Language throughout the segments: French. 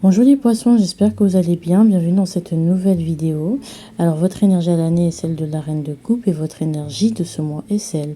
Bonjour les poissons, j'espère que vous allez bien. Bienvenue dans cette nouvelle vidéo. Alors votre énergie à l'année est celle de la reine de coupe et votre énergie de ce mois est celle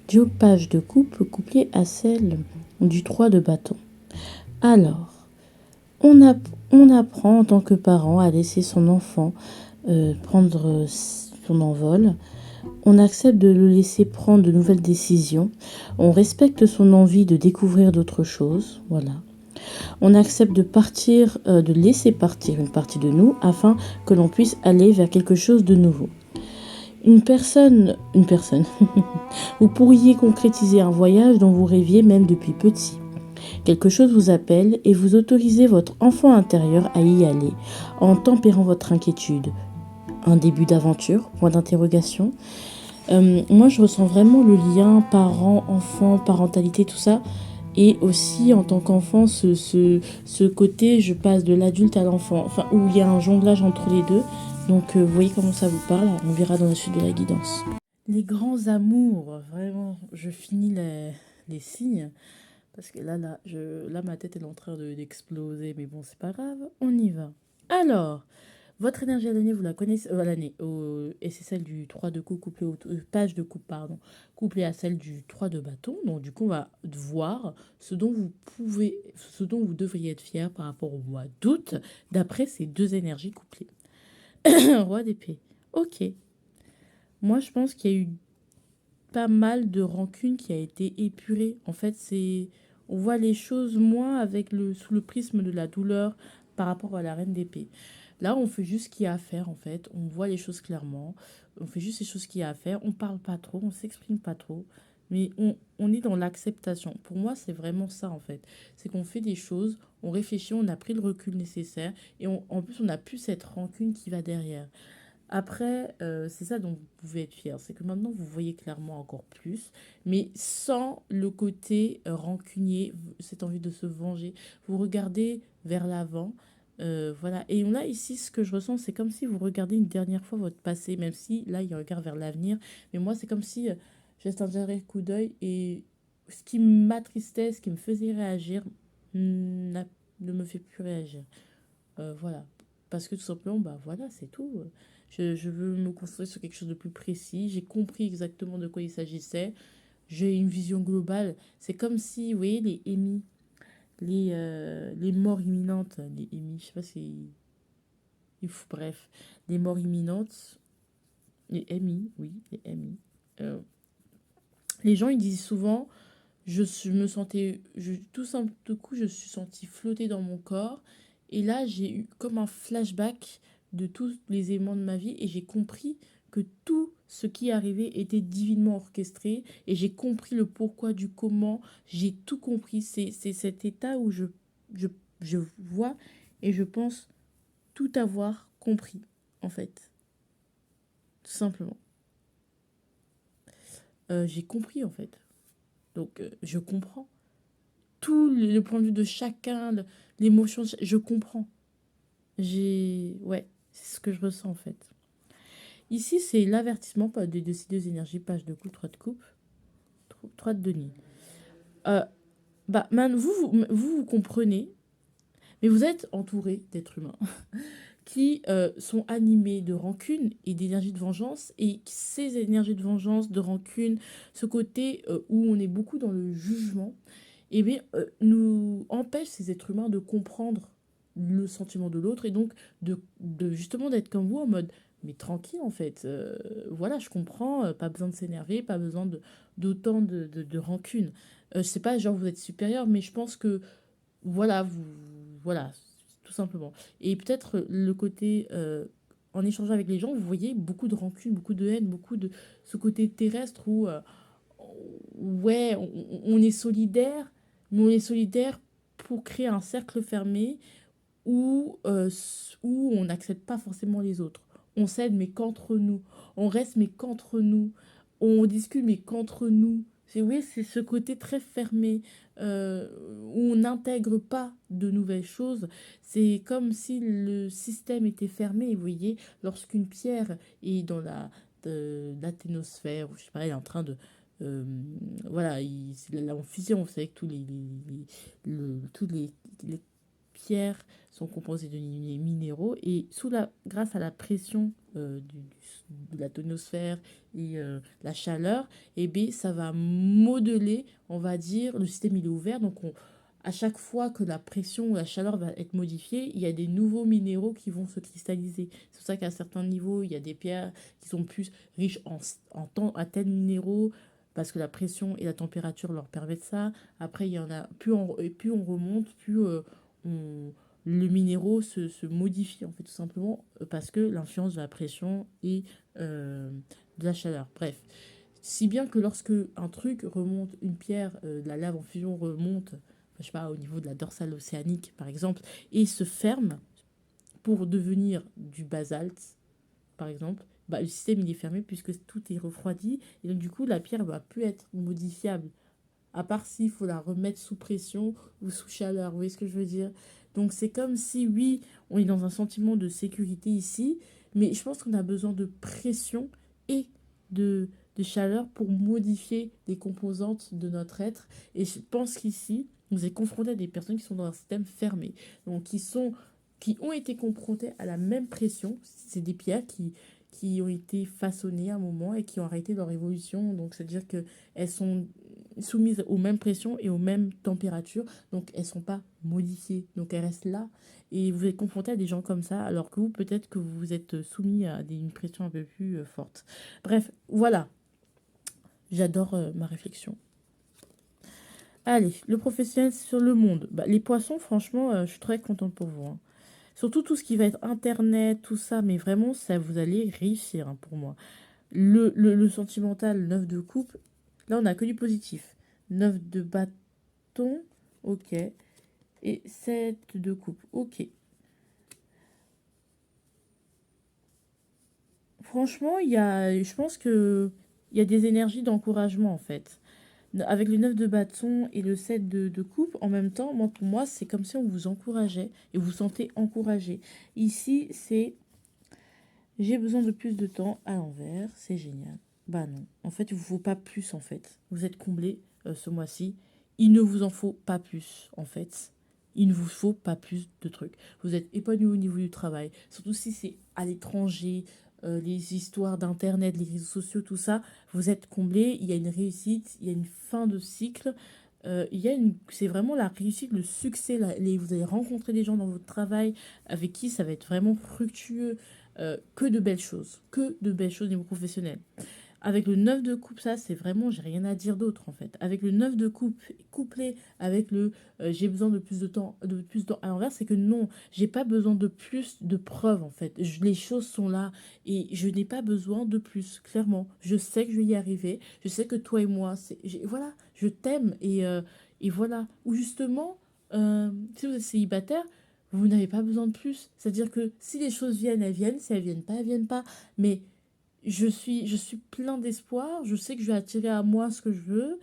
du page de coupe couplée à celle du 3 de bâton. Alors, on apprend en tant que parent à laisser son enfant prendre son envol. On accepte de le laisser prendre de nouvelles décisions. On respecte son envie de découvrir d'autres choses. Voilà. On accepte de partir, de laisser partir une partie de nous afin que l'on puisse aller vers quelque chose de nouveau. Une personne. Vous pourriez concrétiser un voyage dont vous rêviez même depuis petit. Quelque chose vous appelle et vous autorisez votre enfant intérieur à y aller en tempérant votre inquiétude. Un début d'aventure, point d'interrogation. Moi, je ressens vraiment le lien parent-enfant, parentalité, tout ça. Et aussi, en tant qu'enfant, ce côté, je passe de l'adulte à l'enfant, enfin, où il y a un jonglage entre les deux. Donc, vous voyez comment ça vous parle. On verra dans la suite de la guidance. Les grands amours, vraiment, je finis les signes. Parce que là, ma tête est en train d'exploser. Mais bon, c'est pas grave, on y va. Alors, votre énergie à l'année, vous la connaissez à l'année, et c'est celle du 3 de coupe couplée au page de coupe, pardon, couplée à celle du 3 de bâton. Donc du coup, on va voir ce dont vous devriez être fier par rapport au mois d'août, d'après ces deux énergies couplées. Roi d'épée. Ok. Moi, je pense qu'il y a eu pas mal de rancune qui a été épurée. En fait, on voit les choses moins sous le prisme de la douleur par rapport à la reine d'épée. Là, on fait juste ce qu'il y a à faire, en fait. On voit les choses clairement. On fait juste les choses qu'il y a à faire. On parle pas trop, on s'exprime pas trop. Mais on est dans l'acceptation. Pour moi, c'est vraiment ça, en fait. C'est qu'on fait des choses, on réfléchit, on a pris le recul nécessaire. Et en plus, on n'a plus cette rancune qui va derrière. Après, c'est ça dont vous pouvez être fier. C'est que maintenant, vous voyez clairement encore plus. Mais sans le côté rancunier, cette envie de se venger. Vous regardez vers l'avant. Voilà. Et là, ici, ce que je ressens, c'est comme si vous regardez une dernière fois votre passé, même si là, il y a un regard vers l'avenir. Mais moi, c'est comme si j'ai un dernier coup d'œil et ce qui m'attristait, ce qui me faisait réagir, ne me fait plus réagir. Voilà. Parce que tout simplement, bah voilà, c'est tout. Je veux me construire sur quelque chose de plus précis. J'ai compris exactement de quoi il s'agissait. J'ai une vision globale. C'est comme si, vous voyez, les émis, les morts imminentes, les émis, je sais pas si... Bref, les morts imminentes, les MI, oui, les MI. Euh, les gens, ils disent souvent, me sentais, tout simple, de coup, je suis sentie flotter dans mon corps. Et là, j'ai eu comme un flashback de tous les éléments de ma vie et j'ai compris que tout ce qui arrivait était divinement orchestré et j'ai compris le pourquoi du comment. J'ai tout compris. C'est cet état où je, je vois et je pense tout avoir compris, en fait. Tout simplement. J'ai compris, en fait. Donc, je comprends. Tout le point de vue de chacun, l'émotion, je comprends. Ouais, c'est ce que je ressens en fait. Ici, c'est l'avertissement de ces deux énergies, page de coupe, 3 de coupe, 3 de denier. Euh, man, vous comprenez, mais vous êtes entouré d'êtres humains qui sont animés de rancune et d'énergie de vengeance. Et ces énergies de vengeance, de rancune, ce côté où on est beaucoup dans le jugement, eh bien, nous empêche ces êtres humains de comprendre le sentiment de l'autre et donc justement d'être comme vous en mode mais tranquille en fait, voilà, je comprends, pas besoin de s'énerver, pas besoin d'autant de rancune. Je sais pas, genre vous êtes supérieur, mais je pense que voilà, voilà, tout simplement. Et peut-être le côté, en échangeant avec les gens, vous voyez beaucoup de rancune, beaucoup de haine, beaucoup de ce côté terrestre où ouais, on est solidaire, mais on est solidaire pour créer un cercle fermé où on n'accepte pas forcément les autres. On s'aide, mais qu'entre nous. On reste, mais qu'entre nous. On discute, mais qu'entre nous. Oui, c'est ce côté très fermé où on n'intègre pas de nouvelles choses. C'est comme si le système était fermé. Vous voyez, lorsqu'une pierre est dans l'athénosphère, ou je sais pas, elle est en train de... euh, voilà, c'est en fusion, vous savez que tous les pierres sont composés de minéraux et grâce à la pression de la tonosphère et la chaleur, et bien, ça va modeler, on va dire, le système il est ouvert, donc à chaque fois que la pression ou la chaleur va être modifiée, il y a des nouveaux minéraux qui vont se cristalliser. C'est pour ça qu'à certains niveaux, il y a des pierres qui sont plus riches à tels minéraux, parce que la pression et la température leur permettent ça. Après, il y en a, plus on remonte, plus on, le minéraux se modifie, en fait, tout simplement, parce que l'influence de la pression et de la chaleur. Bref. Si bien que lorsque un truc remonte, une pierre, de la lave en fusion remonte, je sais pas, au niveau de la dorsale océanique, par exemple, et se ferme pour devenir du basalte, par exemple, bah, le système il est fermé puisque tout est refroidi et donc du coup la pierre va plus être modifiable. À part s'il faut la remettre sous pression ou sous chaleur, vous voyez ce que je veux dire? Donc c'est comme si, oui, on est dans un sentiment de sécurité ici, mais je pense qu'on a besoin de pression et de chaleur pour modifier les composantes de notre être. Et je pense qu'ici, vous êtes confronté à des personnes qui sont dans un système fermé, donc qui ont été confrontées à la même pression. C'est des pierres qui ont été façonnées à un moment et qui ont arrêté leur évolution. Donc c'est-à-dire qu'elles sont soumises aux mêmes pressions et aux mêmes températures, donc elles ne sont pas modifiées, donc elles restent là, et vous êtes confronté à des gens comme ça, alors que vous, peut-être que vous êtes soumis à une pression un peu plus forte. Bref, voilà, j'adore ma réflexion. Allez, le professionnel sur le monde. Bah, les poissons, franchement, je suis très contente pour vous, hein. Surtout tout ce qui va être internet, tout ça, mais vraiment, ça vous allez réussir, hein, pour moi. Le sentimental, 9 de coupe, là, on n'a que du positif. 9 de bâton, ok. Et 7 de coupe, ok. Franchement, je pense que il y a des énergies d'encouragement, en fait. Avec le 9 de bâton et le 7 de coupe, en même temps, moi, pour moi, c'est comme si on vous encourageait et vous vous sentez encouragé. Ici, c'est j'ai besoin de plus de temps à l'envers, c'est génial. Bah non, en fait, il vous faut pas plus, en fait. Vous êtes comblé ce mois-ci. Il ne vous en faut pas plus, en fait. Il ne vous faut pas plus de trucs. Vous êtes épanoui au niveau du travail, surtout si c'est à l'étranger, les histoires d'Internet, les réseaux sociaux, tout ça. Vous êtes comblé, il y a une réussite, il y a une fin de cycle. C'est vraiment la réussite, le succès. Vous allez rencontrer des gens dans votre travail avec qui ça va être vraiment fructueux. Que de belles choses au niveau professionnel. Avec le 9 de coupe, ça, c'est vraiment, j'ai rien à dire d'autre en fait. Avec le 9 de coupe, couplé avec le j'ai besoin de plus de temps à l'envers, c'est que non, j'ai pas besoin de plus de preuves en fait. Les choses sont là et je n'ai pas besoin de plus, clairement. Je sais que je vais y arriver, je sais que toi et moi, voilà, je t'aime et voilà. Ou justement, si vous êtes célibataire, vous n'avez pas besoin de plus. C'est-à-dire que si les choses viennent, elles viennent. Si elles viennent pas, elles viennent pas. Mais je suis plein d'espoir. Je sais que je vais attirer à moi ce que je veux.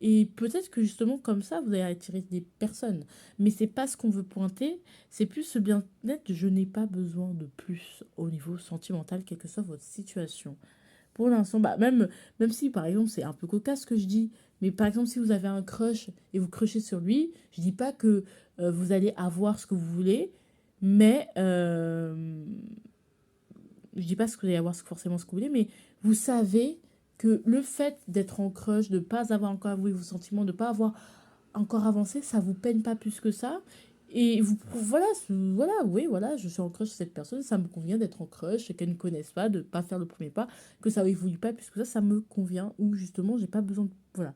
Et peut-être que justement, comme ça, vous allez attirer des personnes. Mais c'est pas ce qu'on veut pointer. C'est plus ce bien-être. Je n'ai pas besoin de plus au niveau sentimental, quelle que soit votre situation. Pour l'instant, bah, même si par exemple c'est un peu cocasse ce que je dis, mais par exemple si vous avez un crush et vous crushez sur lui, je dis pas que vous allez avoir ce que vous voulez, mais je dis pas ce que vous allez avoir forcément ce que vous voulez, mais vous savez que le fait d'être en crush, de ne pas avoir encore avoué vos sentiments, de ne pas avoir encore avancé, ça vous peine pas plus que ça. Et voilà, oui, voilà, je suis en crush sur cette personne, ça me convient d'être en crush, et qu'elle ne connaisse pas, de ne pas faire le premier pas, que ça évolue pas plus que ça me convient, ou justement, j'ai pas besoin de... Voilà.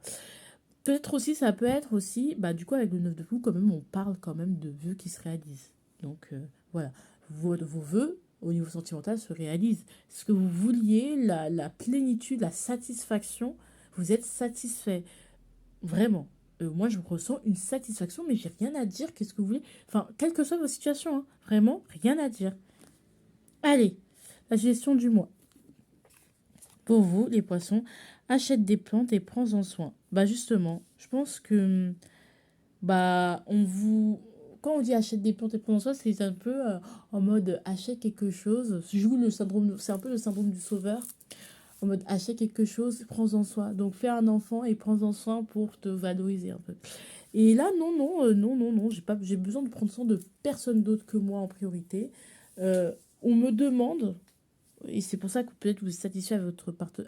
Peut-être aussi, ça peut être aussi, bah du coup, avec le 9 de fou, quand même, on parle quand même de vœux qui se réalisent. Donc, voilà, vos vœux, au niveau sentimental, se réalisent. Ce que vous vouliez, la plénitude, la satisfaction, vous êtes satisfait. Vraiment. Moi, je ressens une satisfaction, mais j'ai rien à dire. Qu'est-ce que vous voulez? Enfin, quelle que soit vos situations, hein, vraiment, rien à dire. Allez, la gestion du mois. Pour vous, les poissons, achète des plantes et prends-en soin. Bah justement, je pense que bah on vous quand on dit achète des plantes et prends-en soin, c'est un peu en mode achète quelque chose. C'est un peu le syndrome du sauveur. En mode achète quelque chose, prends-en soin. Donc fais un enfant et prends-en soin pour te valoriser un peu. Et là, non, non, non, non, non, j'ai besoin de prendre soin de personne d'autre que moi en priorité. On me demande, et c'est pour ça que peut-être vous êtes satisfait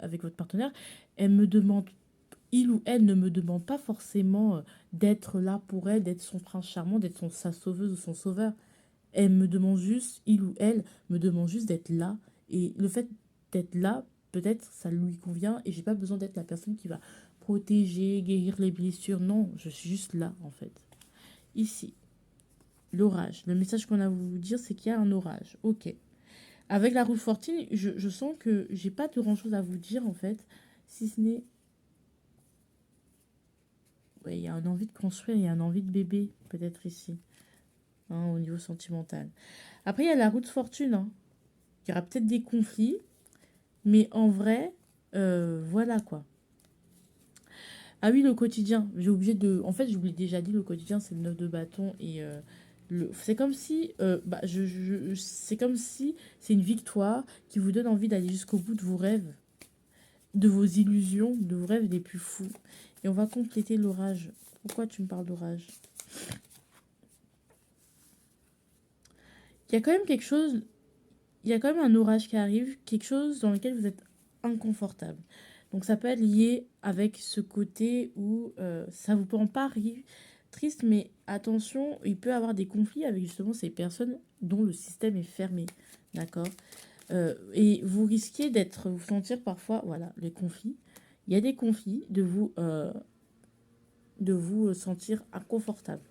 avec votre partenaire, elle me demande, il ou elle ne me demande pas forcément d'être là pour elle, d'être son prince charmant, d'être sa sauveuse ou son sauveur. Elle me demande juste, il ou elle me demande juste d'être là. Et le fait d'être là, peut-être ça lui convient et j'ai pas besoin d'être la personne qui va protéger, guérir les blessures. Non, je suis juste là en fait. Ici, l'orage. Le message qu'on a voulu vous dire, c'est qu'il y a un orage. Ok. Avec la roue de fortune, je sens que j'ai pas de grand chose à vous dire en fait, si ce n'est. Ouais, il y a une envie de construire, il y a une envie de bébé, peut-être ici, hein, au niveau sentimental. Après, il y a la roue de fortune. Hein. Il y aura peut-être des conflits, mais en vrai, voilà quoi. Ah oui, le quotidien. J'ai oublié de. En fait, je vous l'ai déjà dit, le quotidien, c'est le 9 de bâton. Et c'est comme si. C'est comme si c'est une victoire qui vous donne envie d'aller jusqu'au bout de vos rêves, de vos illusions, de vos rêves les plus fous. Et on va compléter l'orage. Pourquoi tu me parles d'orage? Il y a quand même quelque chose. Il y a quand même un orage qui arrive, quelque chose dans lequel vous êtes inconfortable. Donc ça peut être lié avec ce côté où ça vous rend pas triste, mais attention, il peut y avoir des conflits avec justement ces personnes dont le système est fermé. D'accord. Et vous risquez vous sentir parfois, voilà, les conflits. Il y a des conflits, de vous sentir inconfortable,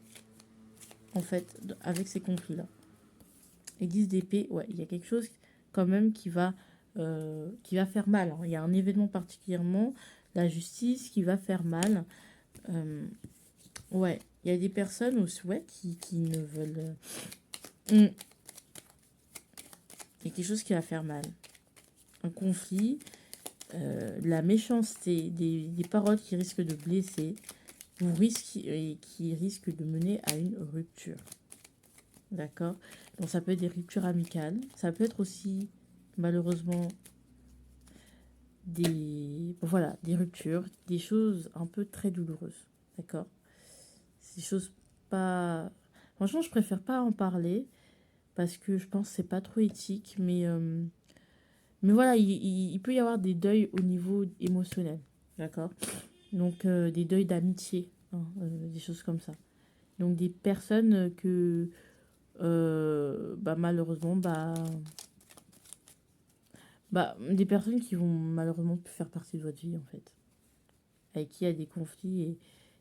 en fait, avec ces conflits-là. Et 10 d'épée, ouais, il y a quelque chose quand même qui va faire mal. Hein. Il y a un événement particulièrement, la justice, qui va faire mal. Ouais, il y a des personnes aussi, ouais, qui ne veulent... Il y a quelque chose qui va faire mal. Un conflit, de la méchanceté, des paroles qui risquent de blesser, et qui risquent de mener à une rupture. D'accord. Donc ça peut être des ruptures amicales. Ça peut être aussi, malheureusement, des ruptures, des choses un peu très douloureuses. D'accord. Ces choses pas... Franchement, je préfère pas en parler parce que je pense que c'est pas trop éthique. Mais voilà, il peut y avoir des deuils au niveau émotionnel. D'accord. Donc des deuils d'amitié. Hein, des choses comme ça. Donc des personnes que... malheureusement, des personnes qui vont malheureusement plus faire partie de votre vie, en fait. Avec qui il y a des conflits et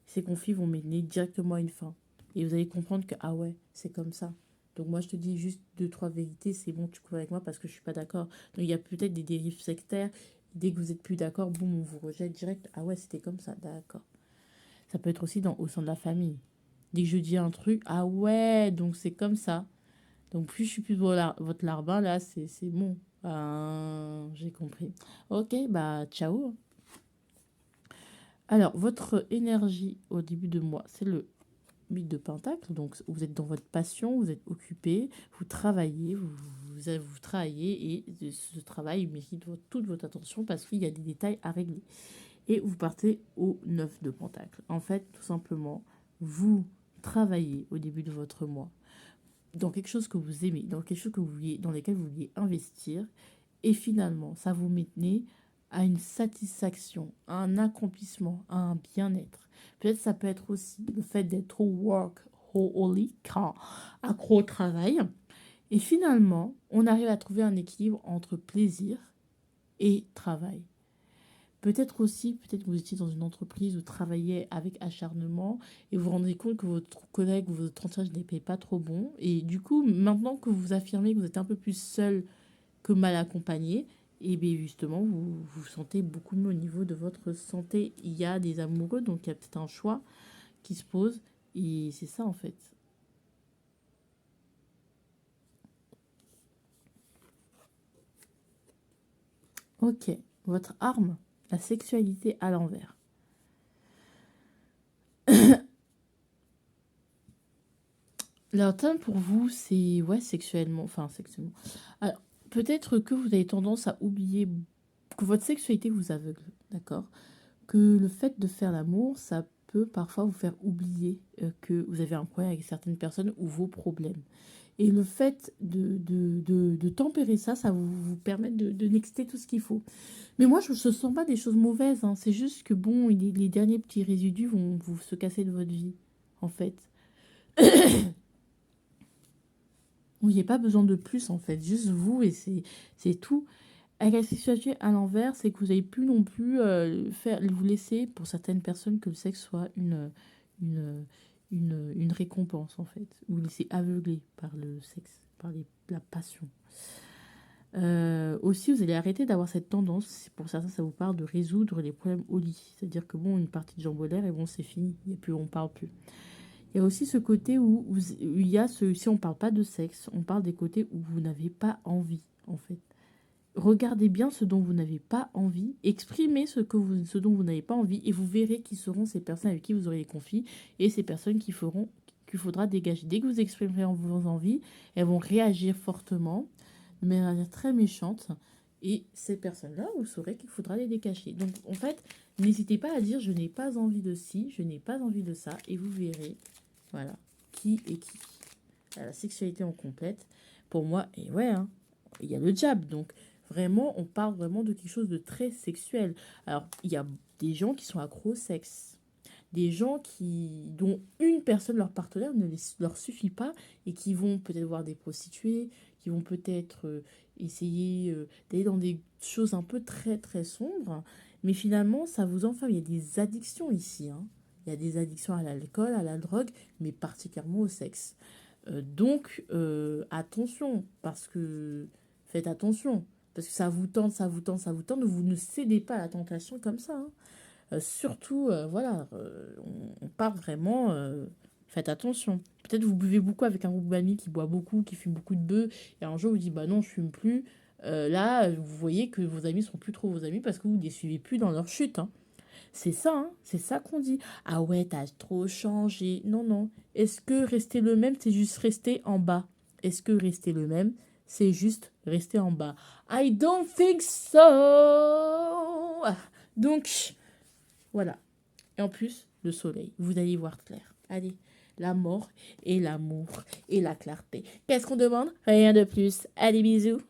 ces conflits vont mener directement à une fin. Et vous allez comprendre que, ah ouais, c'est comme ça. Donc moi, je te dis juste deux, trois vérités, c'est bon, tu cours avec moi parce que je suis pas d'accord. Donc il y a peut-être des dérives sectaires. Dès que vous êtes plus d'accord, boum, on vous rejette direct. Ah ouais, c'était comme ça, d'accord. Ça peut être aussi au sein de la famille. Dès que je dis un truc, ah ouais, donc c'est comme ça. Donc plus je suis plus votre larbin, là, c'est bon. Ah, j'ai compris. Ok, bah ciao. Alors, votre énergie au début de mois, c'est le 8 de Pentacle. Donc, vous êtes dans votre passion, vous êtes occupé, vous travaillez, vous travaillez et ce travail mérite toute votre attention parce qu'il y a des détails à régler. Et vous partez au 9 de Pentacle. En fait, tout simplement, vous travaillez au début de votre mois dans quelque chose que vous aimez, dans quelque chose dans lequel vous vouliez investir. Et finalement, ça vous menait à une satisfaction, à un accomplissement, à un bien-être. Peut-être ça peut être aussi le fait d'être workaholic, accro au travail. Et finalement, on arrive à trouver un équilibre entre plaisir et travail. Peut-être aussi, peut-être que vous étiez dans une entreprise où vous travaillez avec acharnement et vous vous rendez compte que votre collègue ou votre entourage ne paye pas trop bon. Et du coup, maintenant que vous affirmez que vous êtes un peu plus seul que mal accompagné, et bien justement, vous vous sentez beaucoup mieux au niveau de votre santé. Il y a des amoureux, donc il y a peut-être un choix qui se pose. Et c'est ça en fait. Ok, votre arme, la sexualité à l'envers. Leur thème pour vous, c'est ouais, sexuellement. Enfin, sexuellement. Alors, peut-être que vous avez tendance à oublier que votre sexualité vous aveugle, d'accord? Que le fait de faire l'amour, ça peut parfois vous faire oublier que vous avez un problème avec certaines personnes ou vos problèmes. Et le fait de tempérer ça, ça vous permet de nexter tout ce qu'il faut. Mais moi, je ne sens pas des choses mauvaises, hein. C'est juste que, bon, les derniers petits résidus vont vous se casser de votre vie, en fait. Vous n'avez pas besoin de plus, en fait. Juste vous, et c'est tout. Avec la sexualité à l'envers, c'est que vous n'avez plus non plus vous laisser, pour certaines personnes, que le sexe soit une, une récompense, en fait. Vous vous laissez aveugler par le sexe, par la passion. Aussi, vous allez arrêter d'avoir cette tendance, pour certains, ça vous parle, de résoudre les problèmes au lit. C'est-à-dire que, bon, une partie de jambolaire, et bon, c'est fini, et puis on ne parle plus. Il y a aussi ce côté où il y a si on ne parle pas de sexe, on parle des côtés où vous n'avez pas envie, en fait. Regardez bien ce dont vous n'avez pas envie, exprimez ce dont vous n'avez pas envie, et vous verrez qui seront ces personnes avec qui vous aurez des conflits, et ces personnes qu'il faudra dégager. Dès que vous exprimerez vos envies, elles vont réagir fortement, de manière très méchante, et ces personnes-là, vous saurez qu'il faudra les décacher. Donc, en fait, n'hésitez pas à dire « je n'ai pas envie de ci, je n'ai pas envie de ça », et vous verrez, voilà, qui est qui. La sexualité en complète, pour moi, et ouais, hein, il y a le diable, donc vraiment, on parle vraiment de quelque chose de très sexuel. Alors, il y a des gens qui sont accros au sexe, des gens dont une personne, leur partenaire, leur suffit pas, et qui vont peut-être voir des prostituées, qui vont peut-être essayer d'aller dans des choses un peu très très sombres, mais finalement, ça vous enferme. Il y a des addictions ici, hein. Il y a des addictions à l'alcool, à la drogue, mais particulièrement au sexe. Donc, attention, parce que faites attention, parce que ça vous tente, ça vous tente, ça vous tente, vous ne cédez pas à la tentation comme ça, hein. Surtout, voilà, on parle vraiment, faites attention. Peut-être vous buvez beaucoup avec un groupe d'amis qui boit beaucoup, qui fume beaucoup de bœufs, et un jour vous dites, bah non, je fume plus. Là, vous voyez que vos amis sont plus trop vos amis parce que vous ne les suivez plus dans leur chute, hein. C'est ça, hein, c'est ça qu'on dit. Ah ouais, t'as trop changé. Non, non. Est-ce que rester le même, c'est juste rester en bas? Est-ce que rester le même, c'est juste rester en bas? I don't think so. Donc, voilà. Et en plus, le soleil. Vous allez voir clair. Allez, la mort et l'amour et la clarté. Qu'est-ce qu'on demande? Rien de plus. Allez, bisous.